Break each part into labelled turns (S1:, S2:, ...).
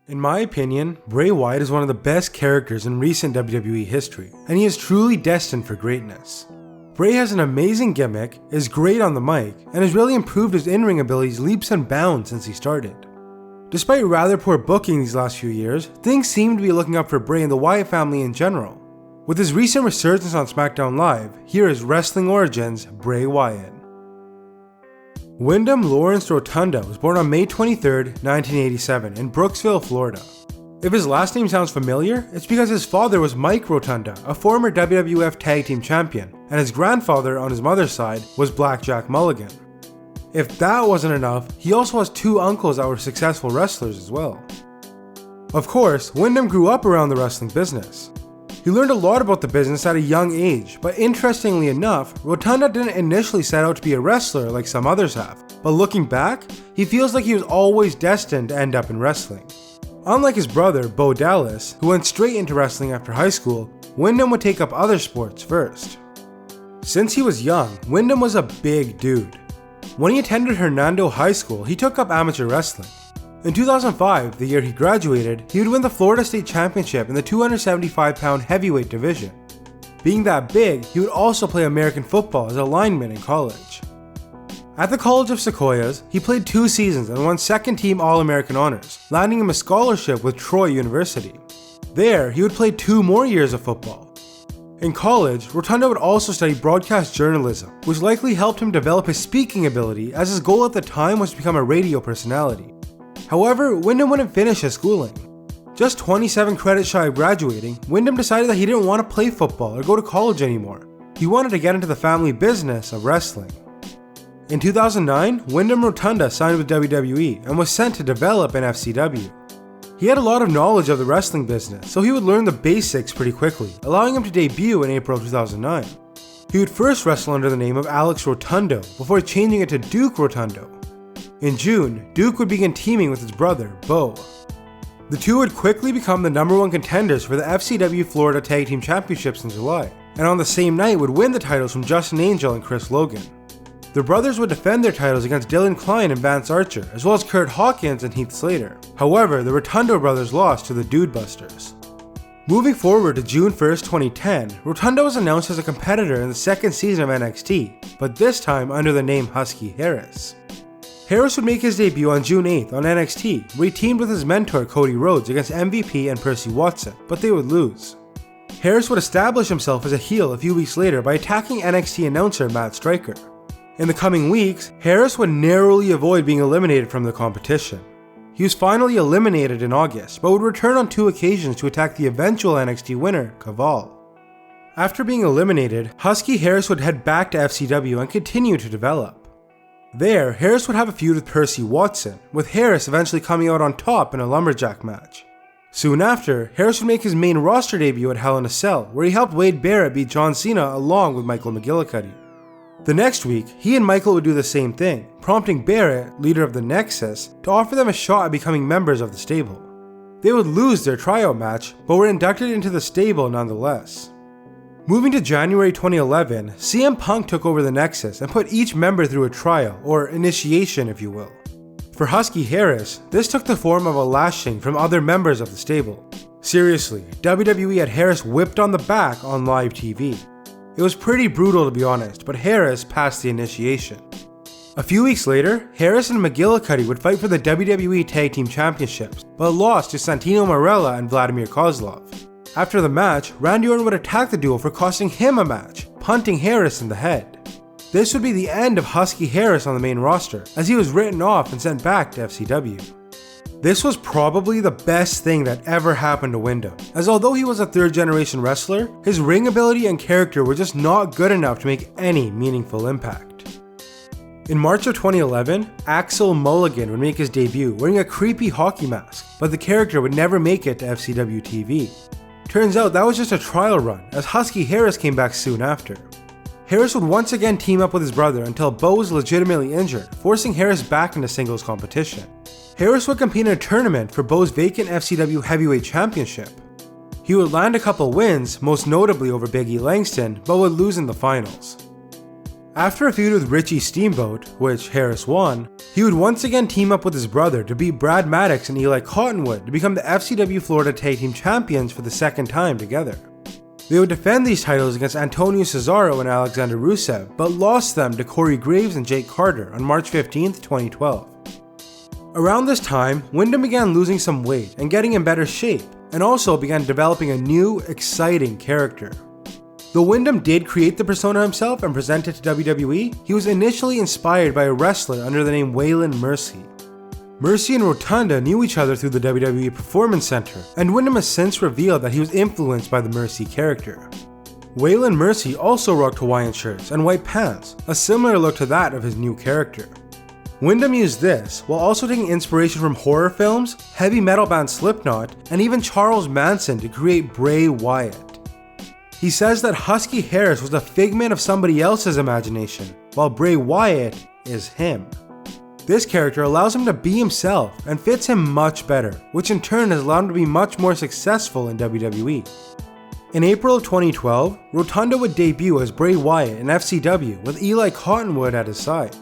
S1: In my opinion, Bray Wyatt is one of the best characters in recent WWE history, and he is truly destined for greatness. Bray has an amazing gimmick, is great on the mic, and has really improved his in-ring abilities leaps and bounds since he started. Despite rather poor booking these last few years, things seem to be looking up for Bray and the Wyatt family in general. With his recent resurgence on SmackDown Live, here is Wrestling Origins Bray Wyatt. Wyndham Lawrence Rotundo was born on May 23, 1987 in Brooksville, Florida. If his last name sounds familiar, it's because his father was Mike Rotunda, a former WWF Tag Team Champion, and his grandfather on his mother's side was Blackjack Mulligan. If that wasn't enough, he also has two uncles that were successful wrestlers as well. Of course, Wyndham grew up around the wrestling business. He learned a lot about the business at a young age, but interestingly enough, Rotunda didn't initially set out to be a wrestler like some others have, but looking back, he feels like he was always destined to end up in wrestling. Unlike his brother, Bo Dallas, who went straight into wrestling after high school, Wyndham would take up other sports first. Since he was young, Wyndham was a big dude. When he attended Hernando High School, he took up amateur wrestling. In 2005, the year he graduated, he would win the Florida State Championship in the 275-pound heavyweight division. Being that big, he would also play American football as a lineman in college. At the College of Sequoias, he played 2 seasons and won second-team All-American honors, landing him a scholarship with Troy University. There, he would play 2 more years of football. In college, Rotundo would also study broadcast journalism, which likely helped him develop his speaking ability, as his goal at the time was to become a radio personality. However, Wyndham wouldn't finish his schooling. Just 27 credits shy of graduating, Wyndham decided that he didn't want to play football or go to college anymore. He wanted to get into the family business of wrestling. In 2009, Wyndham Rotunda signed with WWE and was sent to develop in FCW. He had a lot of knowledge of the wrestling business, so he would learn the basics pretty quickly, allowing him to debut in April 2009. He would first wrestle under the name of Alex Rotundo before changing it to Duke Rotundo. In June, Duke would begin teaming with his brother, Bo. The two would quickly become the #1 contenders for the FCW Florida Tag Team Championships in July, and on the same night would win the titles from Justin Angel and Chris Logan. The brothers would defend their titles against Dylan Klein and Vance Archer, as well as Kurt Hawkins and Heath Slater. However, the Rotundo brothers lost to the Dude Busters. Moving forward to June 1st, 2010, Rotundo was announced as a competitor in the second season of NXT, but this time under the name Husky Harris. Harris would make his debut on June 8th on NXT, where he teamed with his mentor Cody Rhodes against MVP and Percy Watson, but they would lose. Harris would establish himself as a heel a few weeks later by attacking NXT announcer Matt Striker. In the coming weeks, Harris would narrowly avoid being eliminated from the competition. He was finally eliminated in August, but would return on 2 occasions to attack the eventual NXT winner, Kaval. After being eliminated, Husky Harris would head back to FCW and continue to develop. There, Harris would have a feud with Percy Watson, with Harris eventually coming out on top in a lumberjack match. Soon after, Harris would make his main roster debut at Hell in a Cell, where he helped Wade Barrett beat John Cena along with Michael McGillicuddy. The next week, he and Michael would do the same thing, prompting Barrett, leader of the Nexus, to offer them a shot at becoming members of the stable. They would lose their tryout match, but were inducted into the stable nonetheless. Moving to January 2011, CM Punk took over the Nexus and put each member through a trial, or initiation if you will. For Husky Harris, this took the form of a lashing from other members of the stable. Seriously, WWE had Harris whipped on the back on live TV. It was pretty brutal to be honest, but Harris passed the initiation. A few weeks later, Harris and McGillicuddy would fight for the WWE Tag Team Championships, but lost to Santino Marella and Vladimir Kozlov. After the match, Randy Orton would attack the duo for costing him a match, punting Harris in the head. This would be the end of Husky Harris on the main roster, as he was written off and sent back to FCW. This was probably the best thing that ever happened to Wyndham, as although he was a 3rd-generation wrestler, his ring ability and character were just not good enough to make any meaningful impact. In March of 2011, Axel Mulligan would make his debut wearing a creepy hockey mask, but the character would never make it to FCW TV. Turns out that was just a trial run, as Husky Harris came back soon after. Harris would once again team up with his brother until Bo was legitimately injured, forcing Harris back into singles competition. Harris would compete in a tournament for Bo's vacant FCW Heavyweight Championship. He would land a couple wins, most notably over Big E Langston, but would lose in the finals. After a feud with Richie Steamboat, which Harris won, he would once again team up with his brother to beat Brad Maddox and Eli Cottonwood to become the FCW Florida Tag Team Champions for the second time together. They would defend these titles against Antonio Cesaro and Alexander Rusev, but lost them to Corey Graves and Jake Carter on March 15, 2012. Around this time, Wyndham began losing some weight and getting in better shape, and also began developing a new, exciting character. Though Wyndham did create the persona himself and present it to WWE, he was initially inspired by a wrestler under the name Waylon Mercy. Mercy and Rotunda knew each other through the WWE Performance Center, and Wyndham has since revealed that he was influenced by the Mercy character. Waylon Mercy also rocked Hawaiian shirts and white pants, a similar look to that of his new character. Wyndham used this while also taking inspiration from horror films, heavy metal band Slipknot, and even Charles Manson to create Bray Wyatt. He says that Husky Harris was a figment of somebody else's imagination, while Bray Wyatt is him. This character allows him to be himself and fits him much better, which in turn has allowed him to be much more successful in WWE. In April of 2012, Rotundo would debut as Bray Wyatt in FCW with Eli Cottonwood at his side.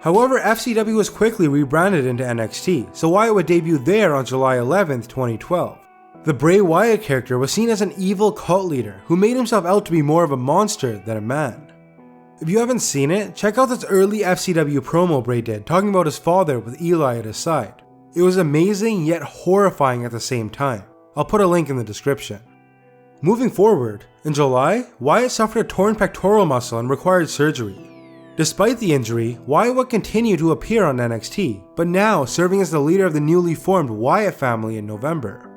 S1: However, FCW was quickly rebranded into NXT, so Wyatt would debut there on July 11, 2012. The Bray Wyatt character was seen as an evil cult leader who made himself out to be more of a monster than a man. If you haven't seen it, check out this early FCW promo Bray did talking about his father with Eli at his side. It was amazing yet horrifying at the same time. I'll put a link in the description. Moving forward, in July, Wyatt suffered a torn pectoral muscle and required surgery. Despite the injury, Wyatt would continue to appear on NXT, but now serving as the leader of the newly formed Wyatt Family in November.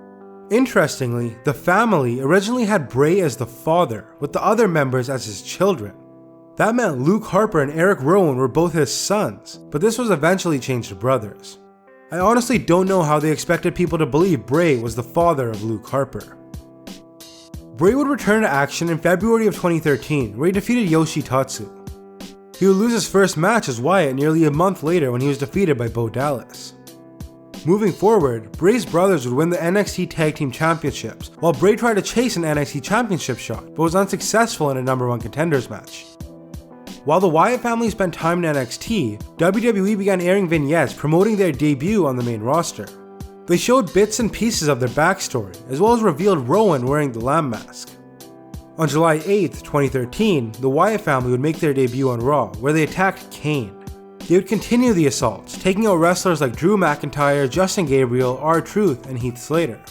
S1: Interestingly, the family originally had Bray as the father, with the other members as his children. That meant Luke Harper and Eric Rowan were both his sons, but this was eventually changed to brothers. I honestly don't know how they expected people to believe Bray was the father of Luke Harper. Bray would return to action in February of 2013, where he defeated Yoshitatsu. He would lose his first match as Wyatt nearly a month later when he was defeated by Bo Dallas. Moving forward, Bray's brothers would win the NXT Tag Team Championships, while Bray tried to chase an NXT Championship shot, but was unsuccessful in a number 1 contenders match. While the Wyatt family spent time in NXT, WWE began airing vignettes promoting their debut on the main roster. They showed bits and pieces of their backstory, as well as revealed Rowan wearing the lamb mask. On July 8, 2013, the Wyatt family would make their debut on Raw, where they attacked Kane. They would continue the assaults, taking out wrestlers like Drew McIntyre, Justin Gabriel, R-Truth, and Heath Slater.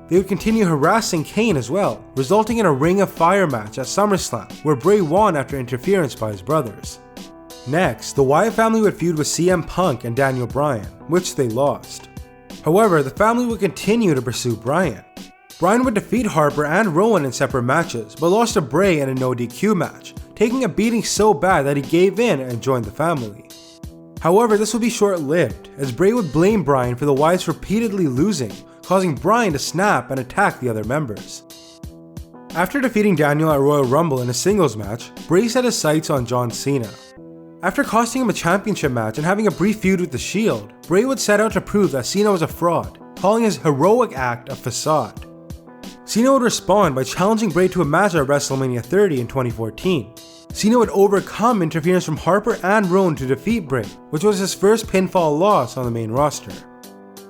S1: They would continue harassing Kane as well, resulting in a Ring of Fire match at SummerSlam, where Bray won after interference by his brothers. Next, the Wyatt family would feud with CM Punk and Daniel Bryan, which they lost. However, the family would continue to pursue Bryan. Bryan would defeat Harper and Rowan in separate matches, but lost to Bray in a no DQ match, taking a beating so bad that he gave in and joined the family. However, this would be short-lived, as Bray would blame Bryan for the Wyatts repeatedly losing, causing Bryan to snap and attack the other members. After defeating Daniel at Royal Rumble in a singles match, Bray set his sights on John Cena. After costing him a championship match and having a brief feud with The Shield, Bray would set out to prove that Cena was a fraud, calling his heroic act a facade. Cena would respond by challenging Bray to a match at WrestleMania 30 in 2014. Cena would overcome interference from Harper and Rowan to defeat Bray, which was his first pinfall loss on the main roster.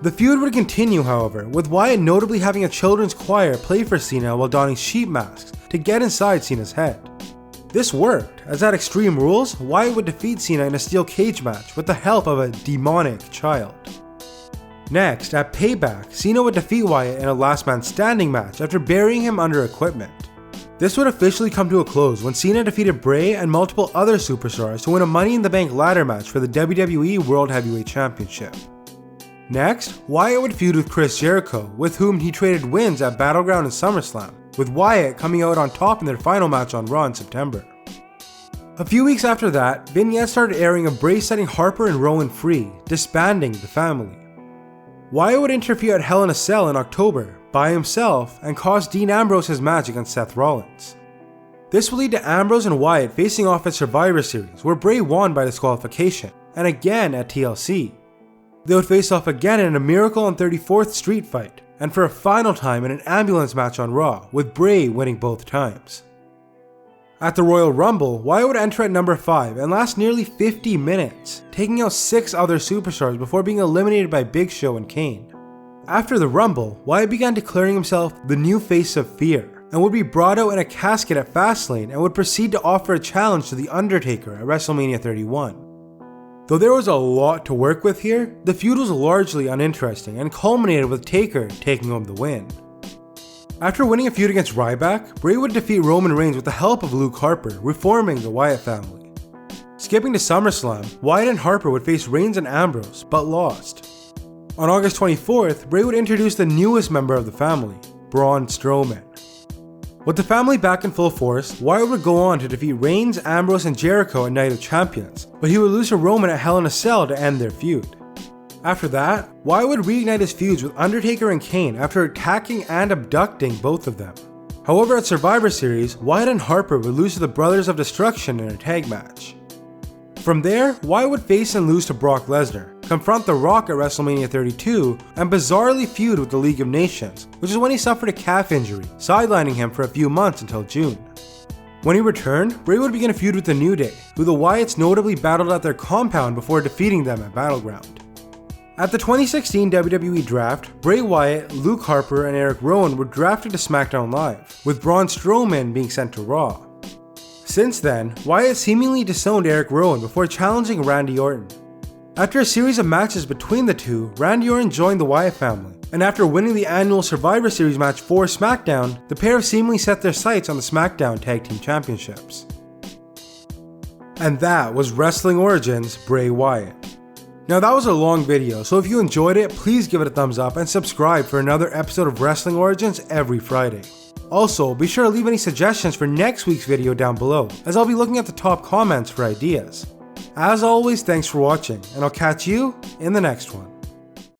S1: The feud would continue, however, with Wyatt notably having a children's choir play for Cena while donning sheep masks to get inside Cena's head. This worked, as at Extreme Rules, Wyatt would defeat Cena in a steel cage match with the help of a demonic child. Next, at Payback, Cena would defeat Wyatt in a last man standing match after burying him under equipment. This would officially come to a close when Cena defeated Bray and multiple other superstars to win a Money in the Bank ladder match for the WWE World Heavyweight Championship. Next, Wyatt would feud with Chris Jericho, with whom he traded wins at Battleground and SummerSlam, with Wyatt coming out on top in their final match on Raw in September. A few weeks after that, vignettes started airing of Bray setting Harper and Rowan free, disbanding the family. Wyatt would interfere at Hell in a Cell in October, by himself, and cost Dean Ambrose his match against Seth Rollins. This would lead to Ambrose and Wyatt facing off at Survivor Series, where Bray won by disqualification, and again at TLC. They would face off again in a Miracle on 34th Street fight, and for a final time in an ambulance match on Raw, with Bray winning both times. At the Royal Rumble, Wyatt would enter at number 5 and last nearly 50 minutes, taking out 6 other superstars before being eliminated by Big Show and Kane. After the Rumble, Wyatt began declaring himself the new face of fear, and would be brought out in a casket at Fastlane and would proceed to offer a challenge to The Undertaker at WrestleMania 31. Though there was a lot to work with here, the feud was largely uninteresting and culminated with Taker taking home the win. After winning a feud against Ryback, Bray would defeat Roman Reigns with the help of Luke Harper, reforming the Wyatt family. Skipping to SummerSlam, Wyatt and Harper would face Reigns and Ambrose, but lost. On August 24th, Bray would introduce the newest member of the family, Braun Strowman. With the family back in full force, Wyatt would go on to defeat Reigns, Ambrose, and Jericho at Night of Champions, but he would lose to Roman at Hell in a Cell to end their feud. After that, Wyatt would reignite his feuds with Undertaker and Kane after attacking and abducting both of them. However, at Survivor Series, Wyatt and Harper would lose to the Brothers of Destruction in a tag match. From there, Wyatt would face and lose to Brock Lesnar, confront The Rock at WrestleMania 32, and bizarrely feud with the League of Nations, which is when he suffered a calf injury, sidelining him for a few months until June. When he returned, Bray would begin a feud with the New Day, who the Wyatts notably battled at their compound before defeating them at Battleground. At the 2016 WWE Draft, Bray Wyatt, Luke Harper, and Eric Rowan were drafted to SmackDown Live, with Braun Strowman being sent to Raw. Since then, Wyatt seemingly disowned Eric Rowan before challenging Randy Orton. After a series of matches between the two, Randy Orton joined the Wyatt family, and after winning the annual Survivor Series match for SmackDown, the pair have seemingly set their sights on the SmackDown Tag Team Championships. And that was Wrestling Origins Bray Wyatt. Now that was a long video, so if you enjoyed it, please give it a thumbs up and subscribe for another episode of Wrestling Origins every Friday. Also, be sure to leave any suggestions for next week's video down below, as I'll be looking at the top comments for ideas. As always, thanks for watching, and I'll catch you in the next one.